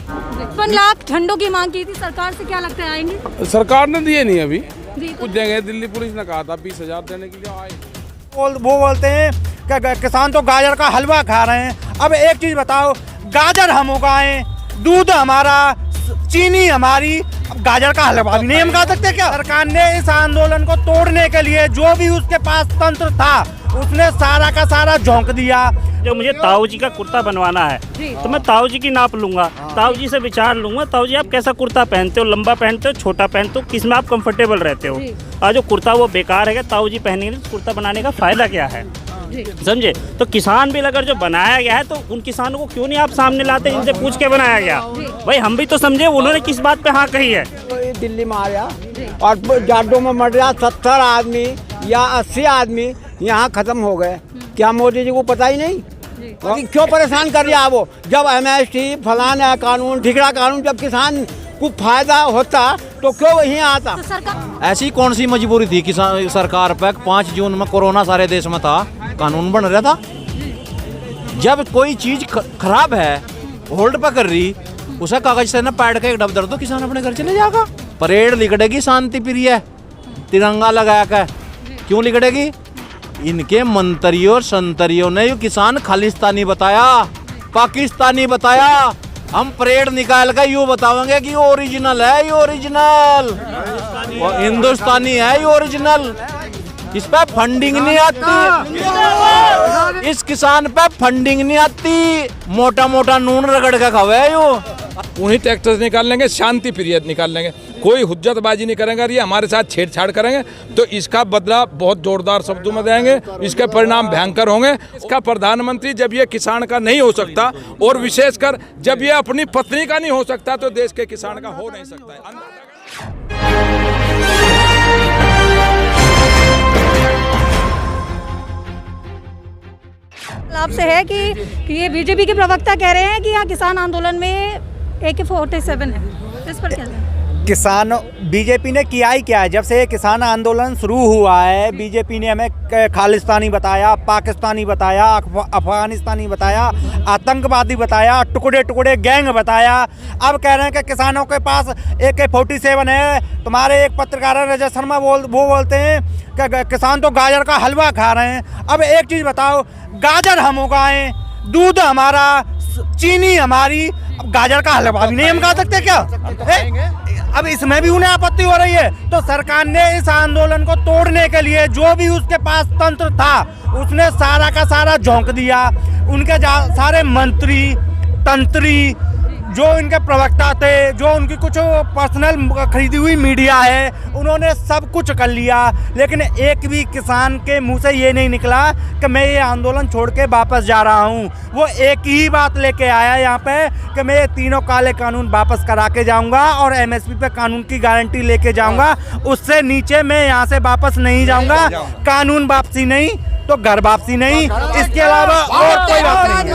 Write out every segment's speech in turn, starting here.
55 लाख ठंडों की मांग की थी सरकार से, क्या लगता है आएंगे? सरकार ने दिए नहीं अभी, जी, कुछ देंगे। दिल्ली पुलिस ने कहा था 20,000 देने के लिए, आए। वो बोलते हैं कि किसान तो गाजर का हलवा खा रहे हैं। अब एक चीज बताओ, गाजर हम उगाएं, दूध हमारा, चीनी हमारी, अब गाजर का हलवा भी नहीं हम खा सकते क्या? सरकार ने इस आंदोलन को तोड़ने के लिए जो भी उसके पास तंत्र था उसने सारा का सारा झोंक दिया। जो मुझे ताऊ जी का कुर्ता बनवाना है तो मैं ताऊ जी की नाप लूंगा, ताऊ जी से विचार लूंगा, ताऊ जी आप कैसा कुर्ता पहनते हो, लंबा पहनते हो, छोटा पहनते हो, किस में आप कंफर्टेबल रहते हो। और जो कुर्ता वो बेकार है, ताऊ जी पहनेंगे तो कुर्ता बनाने का फायदा क्या है, समझे? तो किसान बिल अगर जो बनाया गया है तो उन किसानों को क्यों नहीं आप सामने लाते जिनसे पूछ के बनाया गया? भाई हम भी तो समझे उन्होंने किस बात पे हाँ कही है। तो दिल्ली में आ गया और जाडो में मर गया 70 आदमी या 80 आदमी यहाँ खत्म हो गए। क्या मोदी जी को पता ही नहीं? क्यों परेशान कर रहा वो? जब एमएसटी फलाना कानून ठिकरा कानून जब किसान को फायदा होता तो क्यों वहीं आता? तो ऐसी कौन सी मजबूरी थी किसान सरकार पर? 5 जून में कोरोना सारे देश में था, कानून बन रहा था। जब कोई चीज खराब है होल्ड पर कर रही, उसे कागज से न पैड का एक डब दर दो, किसान अपने घर चले जाएगा। परेड लिखड़ेगी शांति प्रिय तिरंगा लगा कर, क्यों लिखड़ेगी? इनके मंत्रियों और संतरियों ने ये किसान खालिस्तानी बताया, पाकिस्तानी बताया। हम परेड निकाल कर यूँ बताएंगे कि ओरिजिनल है, ये ओरिजिनल हिंदुस्तानी है, ये ओरिजिनल। इस पे फंडिंग नहीं आती, इस किसान पे फंडिंग नहीं आती। मोटा मोटा नून रगड़ के खावे यो। उन्हीं टैक्टर निकाल लेंगे, शांति प्रिय निकाल लेंगे, कोई हुज्जतबाजी नहीं करेंगे। ये हमारे साथ छेड़छाड़ करेंगे तो इसका बदला बहुत जोरदार शब्दों में देंगे, इसके परिणाम भयंकर होंगे। इसका प्रधानमंत्री जब ये किसान का नहीं हो सकता और विशेषकर जब ये अपनी पत्नी का नहीं हो सकता तो देश के किसान का हो नहीं सकता है। आपसे है कि ये बीजेपी के प्रवक्ता कह रहे हैं कि यहाँ किसान आंदोलन में AK-47 है, इस पर क्या है? किसान बीजेपी ने किया ही क्या है? जब से ये किसान आंदोलन शुरू हुआ है बीजेपी ने हमें खालिस्तानी बताया, पाकिस्तानी बताया, अफगानिस्तानी बताया, आतंकवादी बताया, टुकड़े टुकड़े गैंग बताया। अब कह रहे हैं कि किसानों के पास AK-47 है। तुम्हारे एक पत्रकार रजत शर्मा वो बोलते हैं कि किसान तो गाजर का हलवा खा रहे हैं। अब एक चीज़ बताओ, गाजर हम उगाएं, दूध हमारा, चीनी हमारी, अब गाजर का हलवा भी नहीं हम खा सकते क्या? अब इसमें भी उन्हें आपत्ति हो रही है। तो सरकार ने इस आंदोलन को तोड़ने के लिए जो भी उसके पास तंत्र था उसने सारा का सारा झोंक दिया। उनके सारे मंत्री तंत्री जो इनके प्रवक्ता थे, जो उनकी कुछ पर्सनल खरीदी हुई मीडिया है, उन्होंने सब कुछ कर लिया। लेकिन एक भी किसान के मुंह से ये नहीं निकला कि मैं ये आंदोलन छोड़ के वापस जा रहा हूँ। वो एक ही बात लेके आया यहाँ पे कि मैं ये तीनों काले कानून वापस करा के जाऊँगा और MSP पे कानून की गारंटी लेके जाऊँगा। उससे नीचे मैं यहाँ से वापस नहीं जाऊँगा। कानून वापसी नहीं तो घर वापसी नहीं, इसके अलावा और कोई बात नहीं।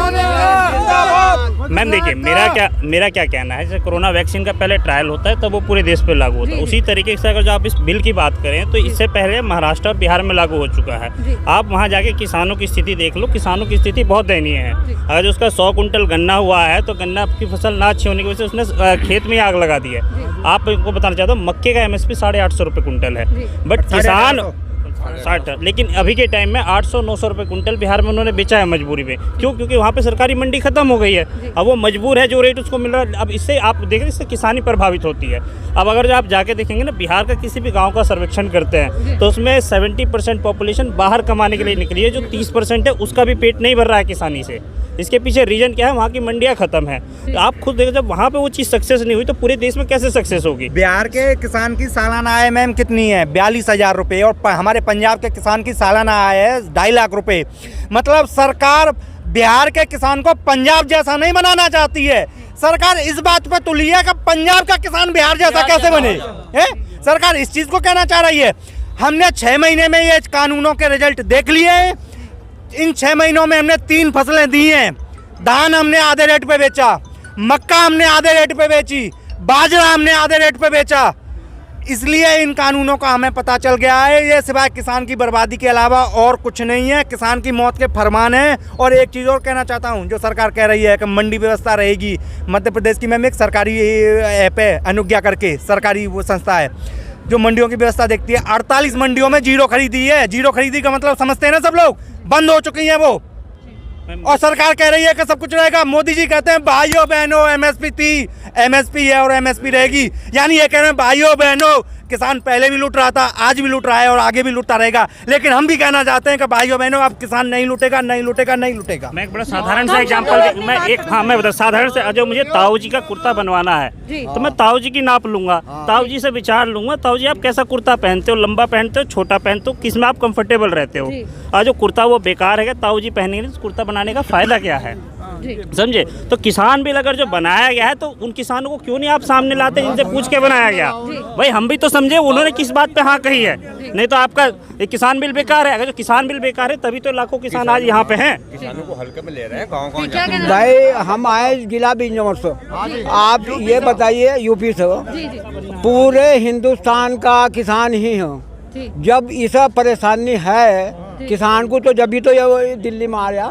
मैम देखिए, मेरा क्या कहना है, जैसे कोरोना वैक्सीन का पहले ट्रायल होता है तब वो पूरे देश पे लागू होता है। उसी तरीके से अगर जो आप इस बिल की बात करें तो इससे पहले महाराष्ट्र और बिहार में लागू हो चुका है। आप वहाँ जाके किसानों की स्थिति देख लो, किसानों की स्थिति बहुत दयनीय है। अगर उसका 100 कुंटल गन्ना हुआ है तो गन्ना की फसल ना अच्छी होने की वजह से उसने खेत में आग लगा दी है। आपको बताना चाहता हूँ, मक्के का MSP 850 रुपये कुंटल है, बट किसान 60, लेकिन अभी के टाइम में 800-900 रुपये कुंटल बिहार में उन्होंने बेचा है मजबूरी में। क्यों? क्योंकि वहाँ पे सरकारी मंडी खत्म हो गई है। अब वो मजबूर है, जो रेट उसको मिल रहा है। अब इससे आप देखें, इससे किसानी प्रभावित होती है। अब अगर आप जाके देखेंगे ना, बिहार का किसी भी गांव का सर्वेक्षण करते हैं तो उसमें 70% पॉपुलेशन बाहर कमाने के लिए निकली है। जो 30% है उसका भी पेट नहीं भर रहा है किसानी से। इसके पीछे रीजन क्या है? वहाँ की मंडियाँ खत्म है। तो आप खुद देखो, जब वहाँ पे वो चीज़ सक्सेस नहीं हुई तो पूरे देश में कैसे सक्सेस होगी? बिहार के किसान की सालाना आय मैम कितनी है? 42,000 रुपये। और हमारे पंजाब के किसान की सालाना आय है 2.5 लाख रुपए। मतलब सरकार बिहार के किसान को पंजाब जैसा नहीं बनाना चाहती है। सरकार इस बात पे तुली है कि पंजाब का किसान बिहार जैसा कैसे बने। सरकार इस चीज़ को कहना चाह रही है। हमने 6 महीने में ये कानूनों के रिजल्ट देख लिए हैं। इन 6 महीनों में हमने 3 फसलें दी हैं। धान हमने आधे रेट पे बेचा, मक्का हमने आधे रेट पे बेची, बाजरा हमने आधे रेट पे बेचा। इसलिए इन कानूनों का हमें पता चल गया है, ये सिवाय किसान की बर्बादी के अलावा और कुछ नहीं है। किसान की मौत के फरमान है। और एक चीज़ और कहना चाहता हूँ, जो सरकार कह रही है कि मंडी व्यवस्था रहेगी मध्य प्रदेश की, मैम एक सरकारी ऐप है अनुज्ञा करके, सरकारी वो संस्था है जो मंडियों की व्यवस्था देखती है। 48 मंडियों में जीरो खरीदी है। जीरो खरीदी का मतलब समझते हैं ना सब लोग, बंद हो चुकी हैं वो। और सरकार कह रही है कि सब कुछ रहेगा। मोदी जी कहते हैं भाइयों बहनों एमएसपी है और एमएसपी रहेगी, यानी ये कह रहे हैं भाइयों बहनों किसान पहले भी लूट रहा था, आज भी लूट रहा है और आगे भी लूटता रहेगा। लेकिन हम भी कहना चाहते हैं कि भाइयों बहनों अब किसान नहीं लूटेगा, नहीं लूटेगा, नहीं लूटेगा। मैं एक बड़ा साधारण सा एग्जांपल मैं बता, साधारण से जो मुझे ताऊ जी का कुर्ता बनवाना है तो मैं ताऊ जी की नाप लूंगा, ताऊ जी से विचार लूंगा, ताऊ जी आप कैसा कुर्ता पहनते हो, लंबा पहनते हो, छोटा पहनते हो, किस में आप कंफर्टेबल रहते हो। और जो कुर्ता वो बेकार है, ताऊ जी पहनेंगे तो कुर्ता बनाने का फायदा क्या है, समझे। तो किसान बिल अगर जो बनाया गया है तो उन किसानों को क्यों नहीं आप सामने लाते जिनसे पूछ के बनाया गया। भाई हम भी तो समझे उन्होंने किस बात पे हाँ कही है, नहीं तो आपका एक किसान बिल बेकार है। अगर जो किसान बिल बेकार है तभी तो लाखों किसान आज यहाँ पे हैं। किसानों को हल्के में ले रहे हैं गाँव। भाई हम आए जिला बिजनौर से, आप ये बताइए यूपी से, पूरे हिंदुस्तान का किसान ही हो। जब ऐसा परेशानी है किसान को तो जब भी तो ये दिल्ली में आ रहा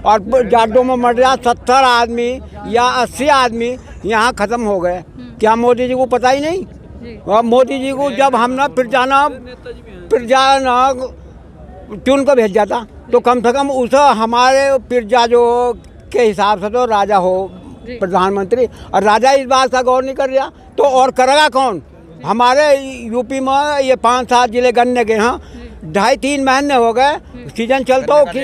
और जाडों में मर रहा 70 आदमी या 80 आदमी यहाँ ख़त्म हो गए। क्या मोदी जी को पता ही नहीं। और मोदी जी को जब हम ना फिर जाना चुन कर भेज जाता तो कम से कम उस हमारे पिरजा जो के हिसाब से तो राजा हो प्रधानमंत्री, और राजा इस बात का गौर नहीं कर रहा तो और करेगा कौन। हमारे यूपी में ये 5-7 जिले गन्ने के हैं, 2.5-3 महीने हो गए सीजन चलता हो कि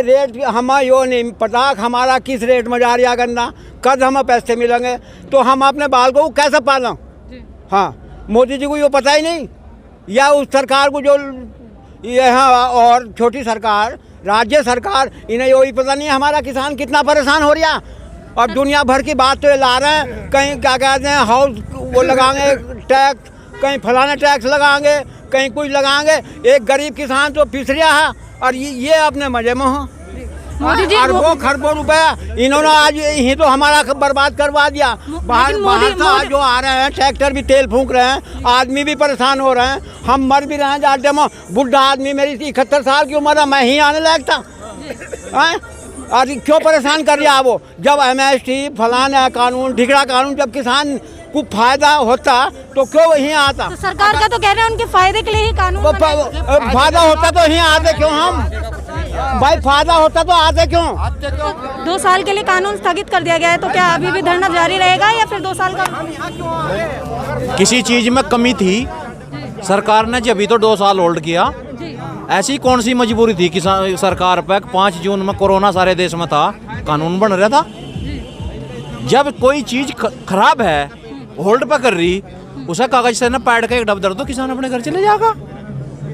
रेट हमें यो नहीं पता हमारा किस रेट में जा रहा गन्ना, कब हमें पैसे मिलेंगे, तो हम अपने बाल को कैसे पालें। हाँ, मोदी जी को ये पता ही नहीं, या उस सरकार को जो ये है और छोटी सरकार राज्य सरकार इन्हें यही पता नहीं हमारा किसान कितना परेशान हो रहा। और दुनिया भर की बात तो ये ला रहे हैं, कहीं क्या कहते हैं हाउस वो लगाएंगे टैक्स, कहीं फलाने टैक्स लगाएंगे, कहीं कुछ लगाएंगे। एक गरीब किसान तो पिस रहा है और ये अपने मजे में हो। अरबों खरबों रुपया इन्होंने आज ही तो हमारा बर्बाद करवा दिया। बाहर से आज जो आ रहे हैं ट्रैक्टर भी तेल फूंक रहे हैं, आदमी भी परेशान हो रहे हैं, हम मर भी रहे हैं जाते में। बुढ़ा आदमी मेरी 71 साल की उम्र है, मैं ही आने लायक था। और क्यों परेशान कर रहा वो, जब एमएसपी फलाना कानून ढिकड़ा कानून जब किसान को फायदा होता तो क्यों वहीं आता। तो सरकार का तो कह रहे हैं उनके फायदे के लिए ही कानून फायदा होता तो यहीं आते क्यों हम। भाई फायदा होता तो आते क्यों। 2 साल के लिए कानून स्थगित कर दिया गया है, तो क्या अभी भी धरना जारी रहेगा या फिर 2 साल का। किसी चीज में कमी थी सरकार ने जब भी तो 2 साल होल्ड किया। ऐसी कौन सी मजबूरी थी किसान सरकार पर 5 जून में कोरोना सारे देश में था, कानून बन रहा था। जब कोई चीज खराब है होल्ड पर कर रही, उसे कागज से ना पैड का एक डब दर दो, किसान अपने घर चले जाएगा।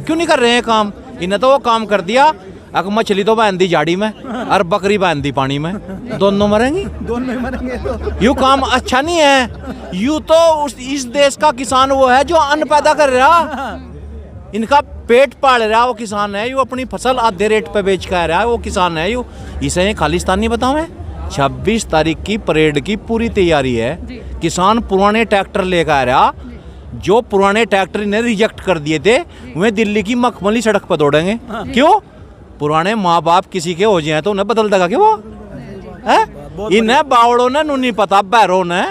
क्यों नहीं कर रहे हैं काम। इन्हें तो वो काम कर दिया, अगर मछली तो बांध दी जाड़ी में और बकरी बांध दी पानी में, दोनों मरेंगी। यूँ काम अच्छा नहीं है। यूँ तो इस देश का किसान वो है जो अन्न पैदा कर रहा, इनका पेट पाल रहा वो किसान है। यू अपनी फसल आधे रेट पे बेच कर रहा है वो किसान है। यू इसे खालिस्तानी बताओ। 26 तारीख की परेड की पूरी तैयारी है। किसान पुराने ट्रैक्टर लेकर आ रहा, जो पुराने ट्रैक्टर ने रिजेक्ट कर दिए थे वे दिल्ली की मखमली सड़क पर दौड़ेंगे। क्यों। पुराने माँ बाप किसी के हो जाए तो उन्हें बदल देगा क्या वो है। इन्हें बावड़ों ने नहीं पता बैरों ने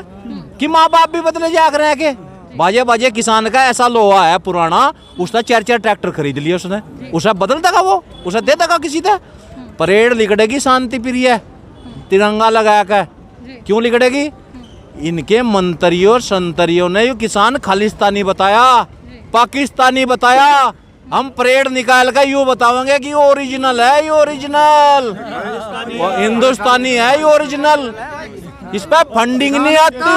कि माँ बाप भी बदले जाग रहे हैं के। बाजे बाजे किसान का ऐसा लोहा है पुराना, उसने 4 ट्रैक्टर खरीद लिए उसने, उसे बदल देगा वो, उसे दे देगा किसी से। परेड लिखड़ेगी शांति प्रिय तिरंगा लगा कर। क्यों लिखड़ेगी। इनके मंत्रियों संतरियों ने ये किसान खालिस्तानी बताया, पाकिस्तानी बताया। हम परेड निकाल कर यूँ बताएंगे कि ओरिजिनल है, ये ओरिजिनल हिंदुस्तानी है, ये ओरिजिनल। इस पर फंडिंग नहीं आती,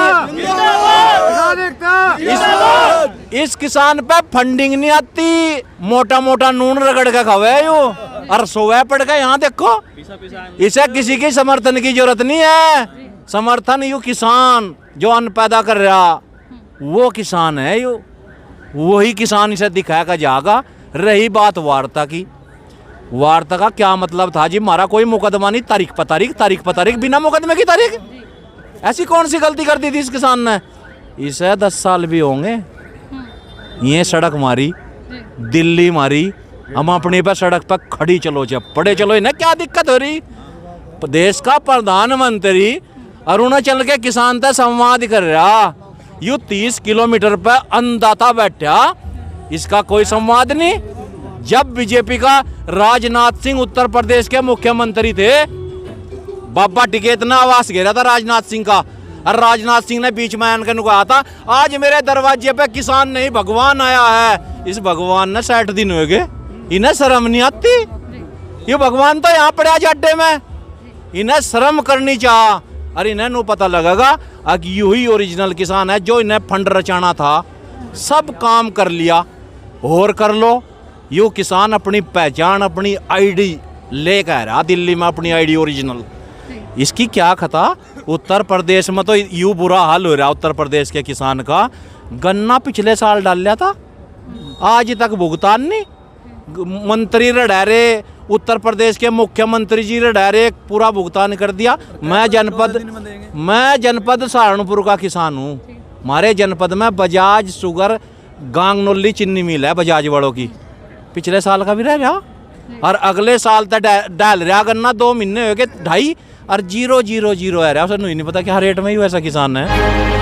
इस किसान पे फंडिंग नहीं आती। मोटा मोटा नून रगड़ के खावे यू और सोया पड़ के। यहाँ देखो, इसे किसी की समर्थन की जरूरत नहीं है। समर्थन यू किसान जो अन्न पैदा कर रहा वो किसान है। यू वही किसान इसे दिखाएगा जाएगा। रही बात वार्ता की, वार्ता का क्या मतलब था जी। हमारा कोई मुकदमा नहीं, तारीख पर तारीख बिना मुकदमे की तारीख। ऐसी कौन सी गलती कर दी थी इस किसान ने। इसे 10 साल भी होंगे, ये सड़क मारी, दिल्ली मारी, हम अपनी पे सड़क पर खड़ी चलो जब पड़े चलो, इन्हें क्या दिक्कत हो रही? देश का प्रधानमंत्री अरुणाचल के किसान से संवाद कर रहा, यू 30 किलोमीटर पे अन्नदाता बैठा, इसका कोई संवाद नहीं। जब बीजेपी का राजनाथ सिंह उत्तर प्रदेश के मुख्यमंत्री थे, बाबा टिकैत ने आवास घेरा था राजनाथ सिंह का, और राजनाथ सिंह ने बीच में आकर कहा था, आज मेरे दरवाजे पे किसान नहीं भगवान आया है। इस भगवान ने 60 दिन हो गए, इन्हें शर्म नहीं आती? ये भगवान तो यहाँ पड़ा अड्डे में, इन्हें शर्म करनी चाह। और इन्हें नु पता लगेगा कि यू ही ओरिजिनल किसान है, जो इन्हें फंड रचाना था सब काम कर लिया, और कर लो। यू किसान अपनी पहचान, अपनी आईडी ले कह रहा दिल्ली में, अपनी आईडी ओरिजिनल, इसकी क्या खता? उत्तर प्रदेश में तो यूँ बुरा हाल हो रहा उत्तर प्रदेश के किसान का, गन्ना पिछले साल डाल लिया था, आज तक भुगतान नहीं। मंत्री रडारे, उत्तर प्रदेश के मुख्यमंत्री जी रडारे पूरा भुगतान कर दिया। मैं जनपद सहारनपुर का किसान हूँ, हमारे जनपद में बजाज शुगर गांगनोली चीनी मिल है बजाज वालों की, पिछले साल का भी रह रहा, और अगले साल तक डाल रहा गन्ना, 2 महीने हो गए 2.5, और 0 है रहा, उसे नहीं पता क्या रेट में ही वैसा किसान है।